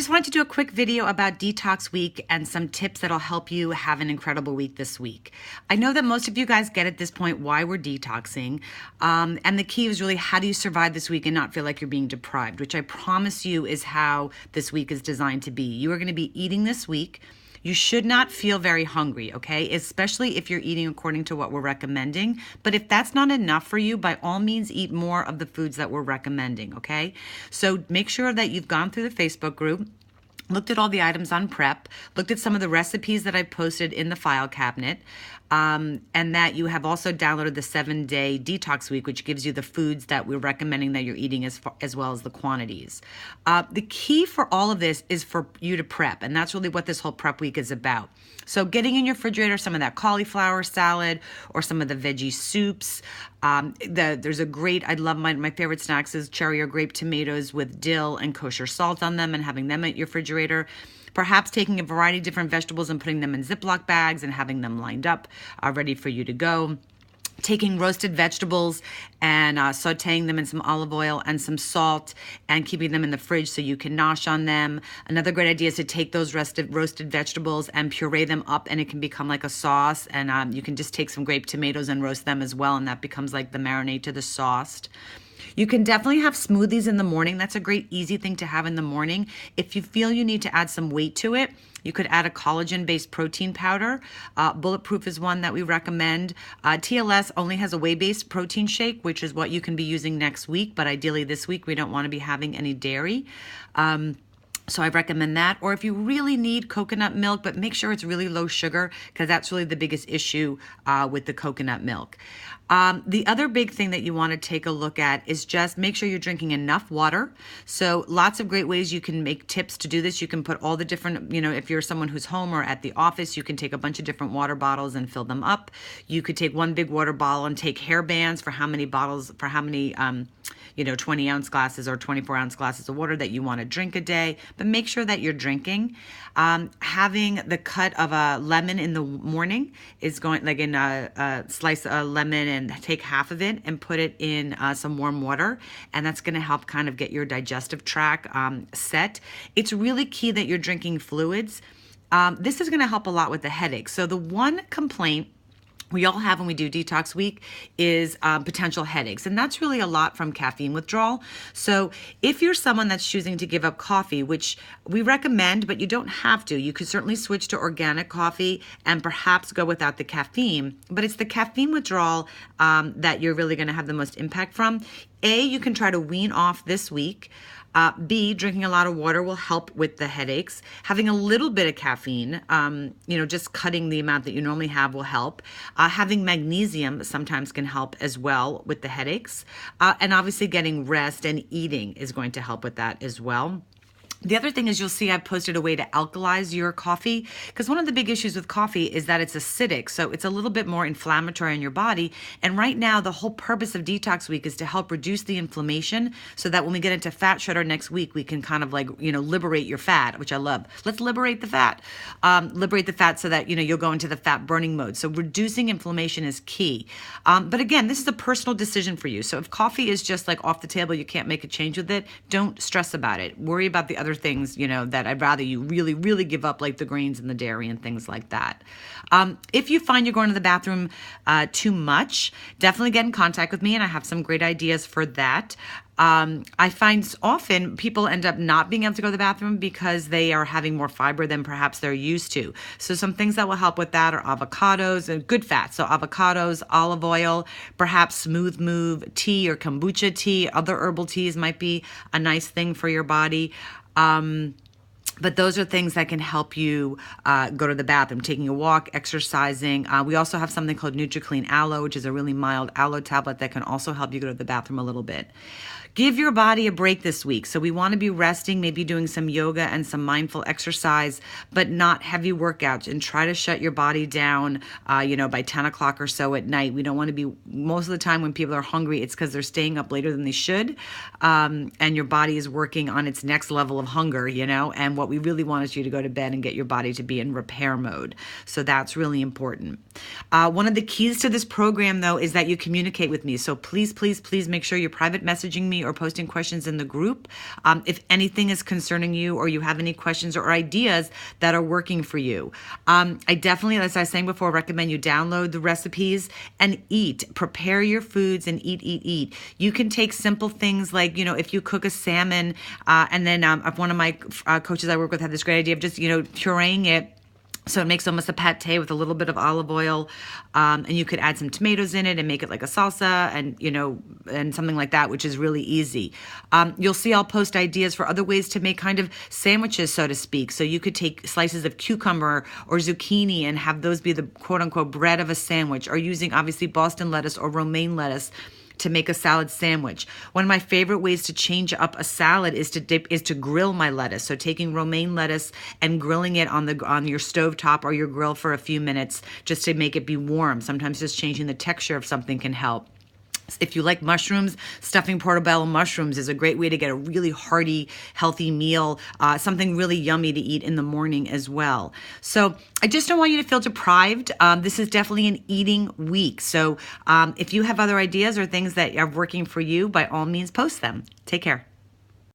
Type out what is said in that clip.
just wanted to do a quick video about Detox Week and some tips that'll help you have an incredible week this week. I know that most of you guys get at this point why we're detoxing, and the key is really how do you survive this week and not feel like you're being deprived, which I promise you is how this week is designed to be. You are going to be eating this week. You should not feel very hungry, okay? Especially if you're eating according to what we're recommending. But if that's not enough for you, by all means, eat more of the foods that we're recommending, okay? So make sure that you've gone through the Facebook group, looked at all the items on prep, looked at some of the recipes that I posted in the file cabinet, and that you have also downloaded the 7-day detox week, which gives you the foods that we're recommending that you're eating as well as the quantities. The key for all of this is for you to prep, and that's really what this whole prep week is about. So getting in your refrigerator some of that cauliflower salad or some of the veggie soups. There's a great, I love my favorite snacks is cherry or grape tomatoes with dill and kosher salt on them and having them at your refrigerator. Perhaps taking a variety of different vegetables and putting them in Ziploc bags and having them lined up, ready for you to go. Taking roasted vegetables and sauteing them in some olive oil and some salt and keeping them in the fridge so you can nosh on them. Another great idea is to take those roasted vegetables and puree them up, and it can become like a sauce. And you can just take some grape tomatoes and roast them as well, and that becomes like the marinade to the sauce. You can definitely have smoothies in the morning. That's a great easy thing to have in the morning. If you feel you need to add some weight to it, you could add a collagen-based protein powder. Bulletproof is one that we recommend. TLS only has a whey-based protein shake, which is what you can be using next week, but ideally this week we don't want to be having any dairy. So I recommend that. Or if you really need coconut milk, but make sure it's really low sugar, because that's really the biggest issue with the coconut milk. The other big thing that you want to take a look at is just make sure you're drinking enough water. So lots of great ways you can make tips to do this. You can put all the different, if you're someone who's home or at the office, you can take a bunch of different water bottles and fill them up. You could take one big water bottle and take hair bands for how many bottles, for how many 20-ounce glasses or 24-ounce glasses of water that you want to drink a day, but make sure that you're drinking. Having the cut of a lemon in the morning is going, like in a slice a lemon and take half of it and put it in some warm water, and that's going to help kind of get your digestive tract set. It's really key that you're drinking fluids. This is going to help a lot with the headache. So the one complaint we all have when we do detox week is potential headaches. And that's really a lot from caffeine withdrawal. So if you're someone that's choosing to give up coffee, which we recommend, but you don't have to, you could certainly switch to organic coffee and perhaps go without the caffeine. But it's the caffeine withdrawal that you're really going to have the most impact from. A, you can try to wean off this week. B, drinking a lot of water will help with the headaches. Having a little bit of caffeine, just cutting the amount that you normally have will help. Having magnesium sometimes can help as well with the headaches. And obviously getting rest and eating is going to help with that as well. The other thing is you'll see I've posted a way to alkalize your coffee, because one of the big issues with coffee is that it's acidic, so it's a little bit more inflammatory in your body. And right now, the whole purpose of Detox Week is to help reduce the inflammation so that when we get into Fat Shredder next week, we can kind of liberate your fat, which I love. Let's liberate the fat. Liberate the fat so that, you'll go into the fat burning mode. So reducing inflammation is key. But again, this is a personal decision for you. So if coffee is just like off the table, you can't make a change with it, don't stress about it. Worry about the other things, that I'd rather you really, really give up, like the grains and the dairy and things like that. If you find you're going to the bathroom too much, definitely get in contact with me, and I have some great ideas for that. I find often people end up not being able to go to the bathroom because they are having more fiber than perhaps they're used to. So some things that will help with that are avocados and good fats. So avocados, olive oil, perhaps Smooth Move tea or kombucha tea. Other herbal teas might be a nice thing for your body. But those are things that can help you go to the bathroom, taking a walk, exercising. We also have something called NutriClean Aloe, which is a really mild aloe tablet that can also help you go to the bathroom a little bit. Give your body a break this week. So we want to be resting, maybe doing some yoga and some mindful exercise, but not heavy workouts, and try to shut your body down, by 10 o'clock or so at night. We don't want to be, most of the time when people are hungry, it's because they're staying up later than they should. And your body is working on its next level of hunger, and what we really want is you to go to bed and get your body to be in repair mode. So that's really important. One of the keys to this program, though, is that you communicate with me. So please, please, please make sure you're private messaging me or posting questions in the group. If anything is concerning you or you have any questions or ideas that are working for you. I definitely, as I was saying before, recommend you download the recipes and eat. Prepare your foods and eat. You can take simple things like, if you cook a salmon, and then one of my coaches I work with had this great idea of just, pureeing it. So it makes almost a pate with a little bit of olive oil, and you could add some tomatoes in it and make it like a salsa, and and something like that, which is really easy. You'll see I'll post ideas for other ways to make kind of sandwiches, so to speak. So you could take slices of cucumber or zucchini and have those be the quote unquote bread of a sandwich, or using obviously Boston lettuce or romaine lettuce to make a salad sandwich. One of my favorite ways to change up a salad is to grill my lettuce. So taking romaine lettuce and grilling it on your stovetop or your grill for a few minutes just to make it be warm. Sometimes just changing the texture of something can help. If you like mushrooms, stuffing portobello mushrooms is a great way to get a really hearty, healthy meal, something really yummy to eat in the morning as well. So I just don't want you to feel deprived. This is definitely an eating week. So if you have other ideas or things that are working for you, by all means, post them. Take care.